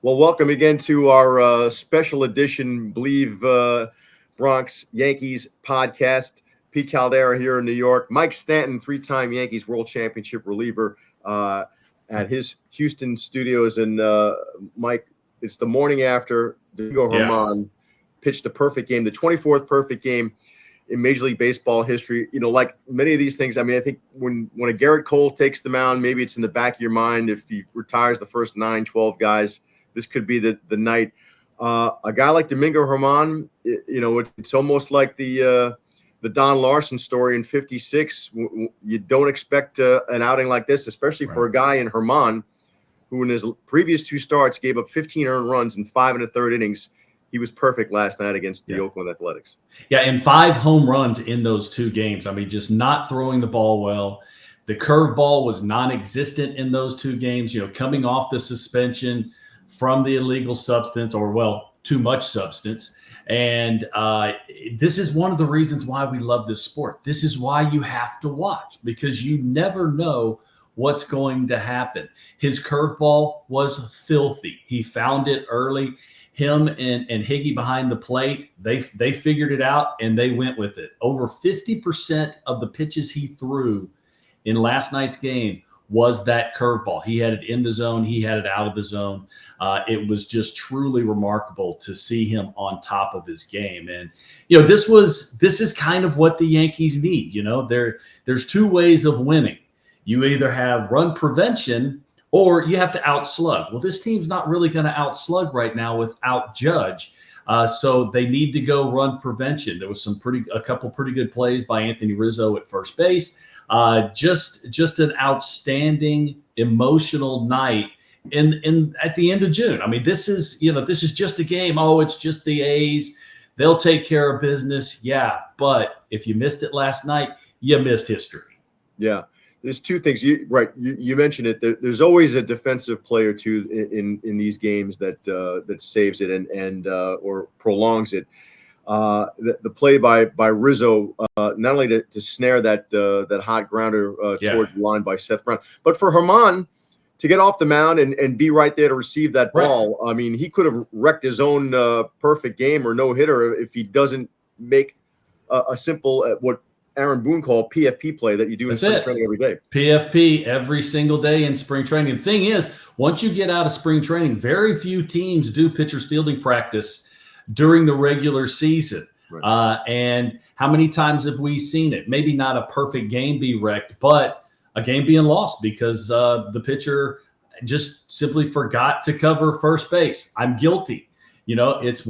Well, welcome again to our special edition, believe Bronx Yankees podcast. Pete Caldera here in New York. Mike Stanton, three-time Yankees World Championship reliever at his Houston studios. And Mike, it's the morning after Domingo German pitched a perfect game, the 24th perfect game in Major League Baseball history. You know, like many of these things, I mean, I think when a Garrett Cole takes the mound, maybe it's in the back of your mind if he retires the first 9, 12 guys. This could be the night. A guy like Domingo German, you know, it's almost like the Don Larson story in '56. You don't expect an outing like this, especially for a guy in German who in his previous 2 starts gave up 15 earned runs in 5 1/3 innings. He was perfect last night against the Oakland Athletics. Yeah, and 5 home runs in those 2 games. I mean, just not throwing the ball well. The curveball was non-existent in those 2 games, you know, coming off the suspension from the illegal substance or, well, too much substance. And this is one of the reasons why we love this sport. This is why you have to watch, because you never know what's going to happen. His curveball was filthy. He found it early. Him and Higgy behind the plate, they figured it out and they went with it. Over 50% of the pitches he threw in last night's game was that curveball. He had it in the zone. He had it out of the zone. It was just truly remarkable to see him on top of his game. And, you know, this is kind of what the Yankees need. You know, there's 2 ways of winning. You either have run prevention or you have to outslug. Well, this team's not really going to outslug right now without Judge. So they need to go run prevention. There was a couple pretty good plays by Anthony Rizzo at first base. Just an outstanding emotional night in at the end of June. I mean, this is just a game. Oh, it's just the A's. They'll take care of business. Yeah, but if you missed it last night, you missed history. Yeah. There's 2 things. You mentioned it. There's always a defensive play or 2 in these games that saves it and or prolongs it. The play by Rizzo, not only to snare that hot grounder towards the line by Seth Brown, but for German to get off the mound and be right there to receive that ball. I mean, he could have wrecked his own perfect game or no hitter if he doesn't make a simple what Aaron Boone called PFP play that you do in spring training every day. PFP every single day in spring training. The thing is, once you get out of spring training, very few teams do pitchers fielding practice during the regular season. And how many times have we seen it? Maybe not a perfect game be wrecked, but a game being lost because the pitcher just simply forgot to cover first base. I'm guilty. You know, it's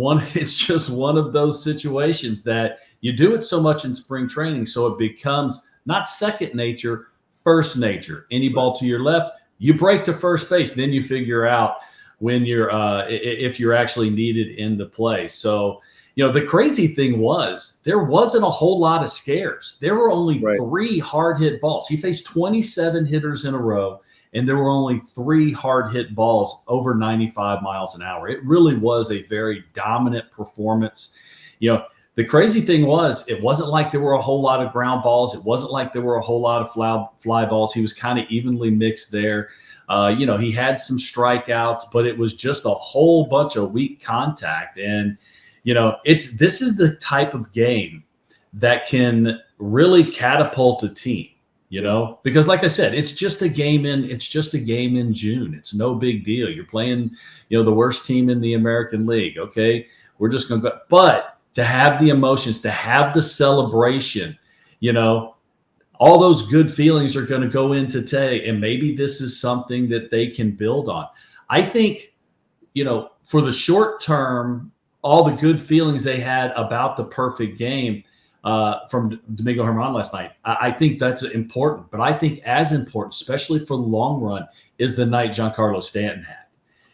just one of those situations that you do it so much in spring training, so it becomes not second nature, first nature. Any ball to your left, you break to first base. Then you figure out when you're if you're actually needed in the play. So, you know, the crazy thing was there wasn't a whole lot of scares. There were only 3 hard hit balls. He faced 27 hitters in a row, and there were only 3 hard hit balls over 95 miles an hour. It really was a very dominant performance. You know, the crazy thing was it wasn't like there were a whole lot of ground balls. It wasn't like there were a whole lot of fly balls. He was kind of evenly mixed there. You know, he had some strikeouts, but it was just a whole bunch of weak contact. And, you know, this is the type of game that can really catapult a team, you know, because like I said, it's just a game in June. It's no big deal. You're playing, you know, the worst team in the American League. Okay. We're just going to go, but to have the emotions, to have the celebration, you know, all those good feelings are going to go into today. And maybe this is something that they can build on. I think, you know, for the short term, all the good feelings they had about the perfect game from Domingo German last night, I think that's important. But I think as important, especially for the long run, is the night Giancarlo Stanton had.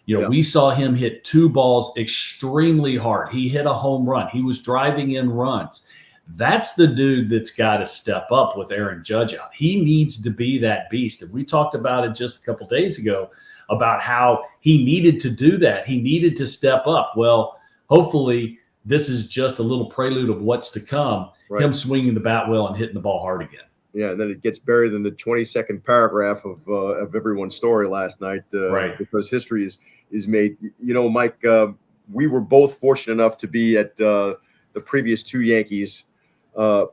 You know, we saw him hit 2 balls extremely hard. He hit a home run. He was driving in runs. That's the dude that's got to step up with Aaron Judge out. He needs to be that beast. And we talked about it just a couple days ago about how he needed to do that. He needed to step up. Well, hopefully this is just a little prelude of what's to come, him swinging the bat well and hitting the ball hard again. Yeah, and then it gets buried in the 22nd paragraph of everyone's story last night, Right. because history is made. You know, Mike, we were both fortunate enough to be at the previous two Yankees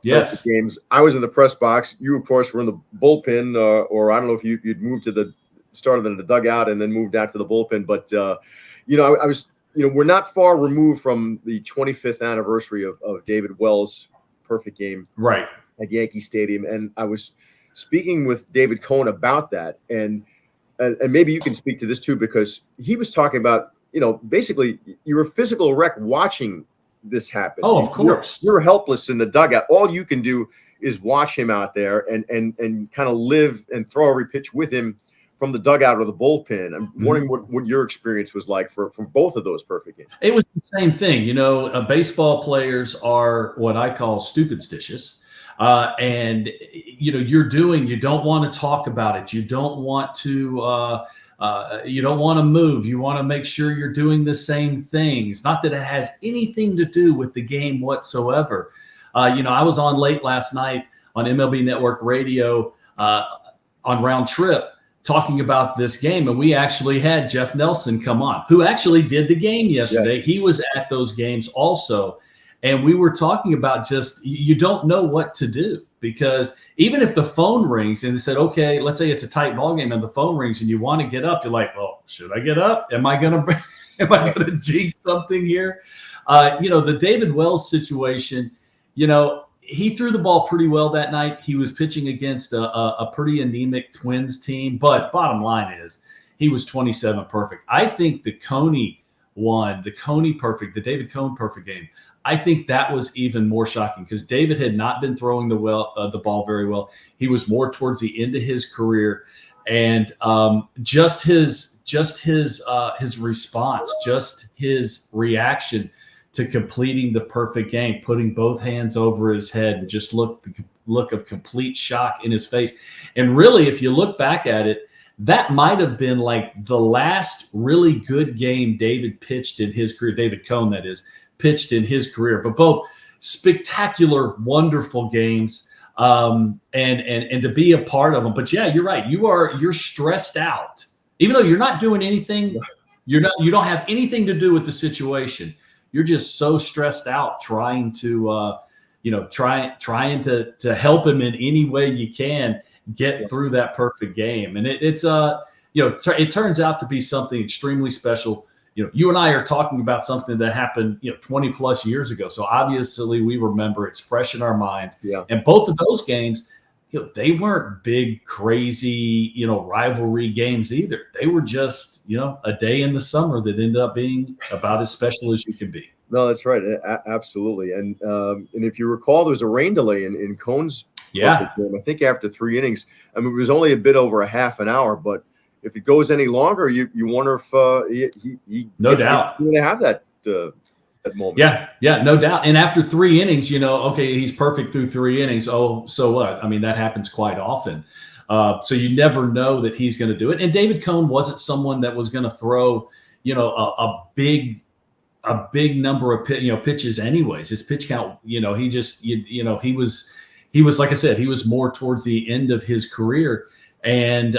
Yes. games. I was in the press box. You, of course, were in the bullpen, or I don't know if you'd moved to started in the dugout and then moved out to the bullpen. But you know, I was, you know, we're not far removed from the 25th anniversary of David Wells' perfect game. Right. At Yankee Stadium, and I was speaking with David Cohn about that, and maybe you can speak to this too, because he was talking about, you know, basically you're a physical wreck watching this happen. Oh, of course. You're helpless in the dugout. All you can do is watch him out there and kind of live and throw every pitch with him from the dugout or the bullpen. I'm wondering what your experience was like for both of those perfect games. It was the same thing. You know, baseball players are what I call stupid stitious. And you know, you don't want to talk about it. You don't want to move. You want to make sure you're doing the same things. Not that it has anything to do with the game whatsoever. You know, I was on late last night on MLB Network Radio on Round Trip talking about this game. And we actually had Jeff Nelson come on, who actually did the game yesterday. Yes. He was at those games also. And we were talking about just, you don't know what to do, because even if the phone rings and they said, okay, let's say it's a tight ball game and the phone rings and you want to get up, you're like, well, should I get up? Am I going to jinx something here? You know, the David Wells situation, you know, he threw the ball pretty well that night. He was pitching against a pretty anemic Twins team, but bottom line is he was 27 perfect. I think the David Cohn perfect game, I think that was even more shocking, because David had not been throwing the ball very well. He was more towards the end of his career, and just his response, just his reaction to completing the perfect game, putting both hands over his head, and just the look of complete shock in his face. And really, if you look back at it, that might have been like the last really good game David pitched in his career. David Cohn, that is, pitched in his career, but both spectacular, wonderful games, and to be a part of them. But yeah, you're right. You're stressed out, even though you're not doing anything. You don't have anything to do with the situation. You're just so stressed out trying to, trying to help him in any way you can get through that perfect game. And it turns out to be something extremely special. You know, you and I are talking about something that happened, 20 plus years ago. So obviously we remember, it's fresh in our minds. Yeah. And both of those games, they weren't big, crazy, rivalry games either. They were just, a day in the summer that ended up being about as special as you can be. No, that's right. Absolutely. And if you recall, there was a rain delay in Cohn's game. I think after 3 innings. I mean, it was only a bit over a half an hour, but if it goes any longer, you wonder if he no doubt going to have that moment. Yeah, no doubt. And after 3 innings, okay, he's perfect through 3 innings. Oh, so what? I mean, that happens quite often. So you never know that he's going to do it. And David Cohn wasn't someone that was going to throw, a big number of pitches anyways. His pitch count, he was like I said, he was more towards the end of his career. And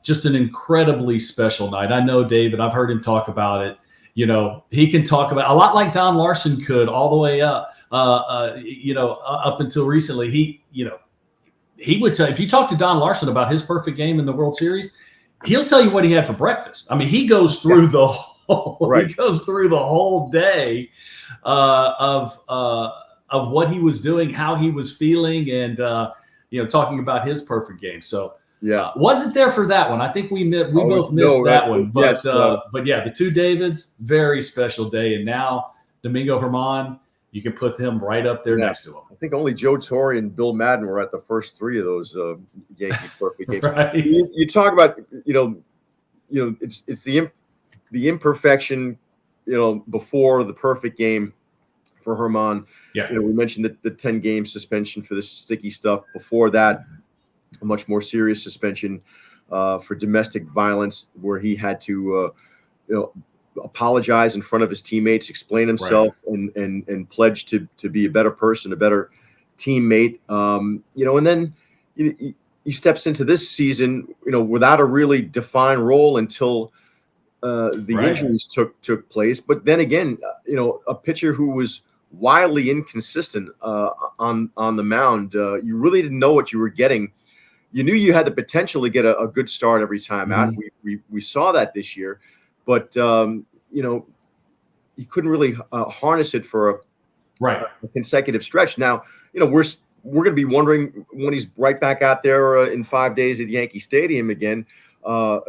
just an incredibly special night. I know David, I've heard him talk about it. He can talk about a lot like Don Larson could, all the way up, up until recently. He would tell, if you talk to Don Larson about his perfect game in the World Series, he'll tell you what he had for breakfast. I mean, he goes through the whole day of what he was doing, how he was feeling, and talking about his perfect game. So. Yeah, wasn't there for that one. I think we both missed that one. But but yeah, the two Davids, very special day. And now Domingo German, you can put them right up there next to him. I think only Joe Torre and Bill Madden were at the first 3 of those Yankee perfect games. Right. You talk about it's the imperfection before the perfect game for German. Yeah, we mentioned the 10-game suspension for the sticky stuff. Before that, a much more serious suspension for domestic violence, where he had to, apologize in front of his teammates, explain himself, right, and pledge to be a better person, a better teammate. And then he steps into this season, without a really defined role until the injuries took place. But then again, a pitcher who was wildly inconsistent on the mound. You really didn't know what you were getting. You knew you had the potential to get a good start every time out. We saw that this year, but you couldn't really harness it for a consecutive stretch. Now, we're going to be wondering when he's right back out there in 5 days at Yankee Stadium again, how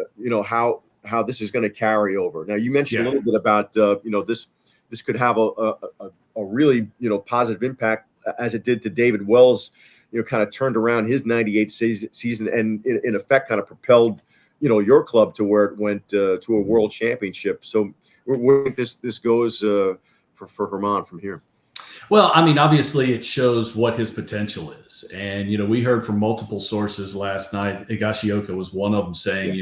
this is going to carry over. Now, you mentioned a little bit about, this could have a really, positive impact, as it did to David Wells, kind of turned around his 98 season and in effect kind of propelled, your club to where it went to a world championship. So where this goes for German from here. Well, I mean, obviously it shows what his potential is. And, we heard from multiple sources last night. Higashioka was one of them saying,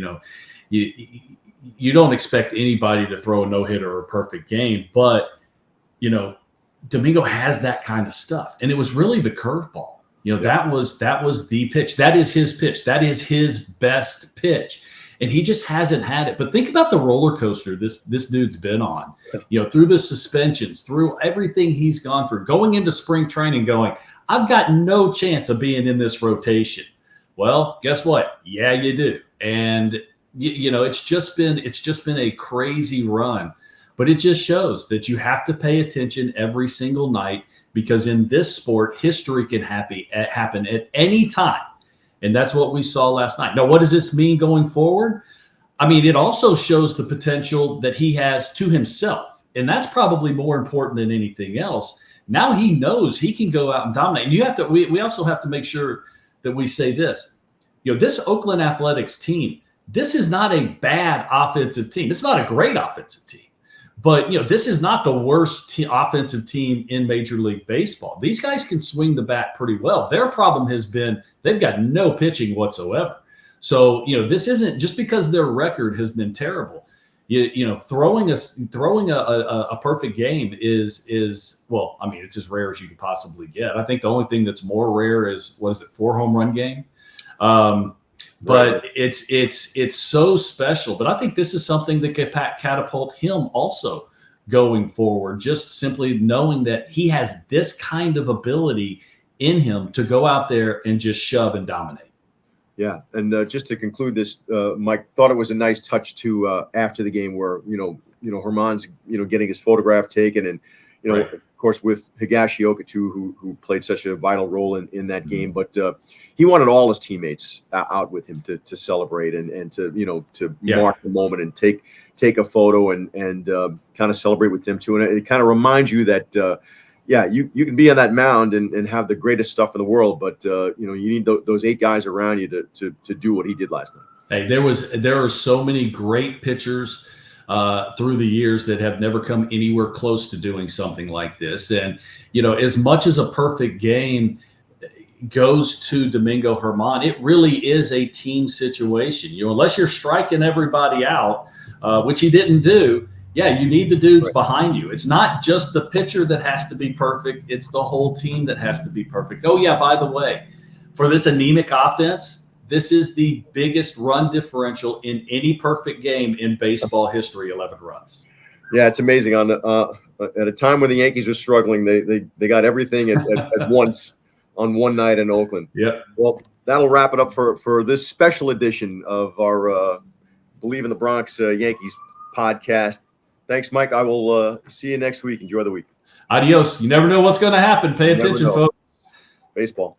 you don't expect anybody to throw a no-hitter or a perfect game, but, Domingo has that kind of stuff. And it was really the curveball. That was the pitch. That is his pitch. That is his best pitch. And he just hasn't had it. But think about the roller coaster this dude's been on, through the suspensions, through everything he's gone through, going into spring training, going, I've got no chance of being in this rotation. Well, guess what? Yeah, you do. And it's just been a crazy run, but it just shows that you have to pay attention every single night, because in this sport, history can happen at any time. And that's what we saw last night. Now, what does this mean going forward? I mean, it also shows the potential that he has to himself. And that's probably more important than anything else. Now he knows he can go out and dominate. And we also have to make sure that we say this. This Oakland Athletics team, this is not a bad offensive team. It's not a great offensive team. But, this is not the worst offensive team in Major League Baseball. These guys can swing the bat pretty well. Their problem has been they've got no pitching whatsoever. So, this isn't just because their record has been terrible. Throwing a perfect game is well, I mean, it's as rare as you could possibly get. I think the only thing that's more rare is, 4 home run game? But it's so special. But I think this is something that could catapult him also going forward, just simply knowing that he has this kind of ability in him to go out there and just shove and dominate. Yeah. And just to conclude this, Mike, thought it was a nice touch to after the game where, German's, getting his photograph taken and, of course, with Higashioka, too, who played such a vital role in that game. But he wanted all his teammates out with him to celebrate and to, mark the moment and take a photo and kind of celebrate with them, too. And it kind of reminds you that, you can be on that mound and have the greatest stuff in the world. But, you need those 8 guys around you to do what he did last night. Hey, there are so many great pitchers through the years that have never come anywhere close to doing something like this. And, as much as a perfect game goes to Domingo German, it really is a team situation. Unless you're striking everybody out, which he didn't do, you need the dudes behind you. It's not just the pitcher that has to be perfect. It's the whole team that has to be perfect. Oh, yeah, by the way, for this anemic offense, this is the biggest run differential in any perfect game in baseball history, 11 runs. Yeah, it's amazing. At a time when the Yankees were struggling, they got everything at once on one night in Oakland. Yep. Well, that'll wrap it up for this special edition of our Believe in the Bronx Yankees podcast. Thanks, Mike. I will see you next week. Enjoy the week. Adios. You never know what's going to happen. Pay attention, folks. Baseball.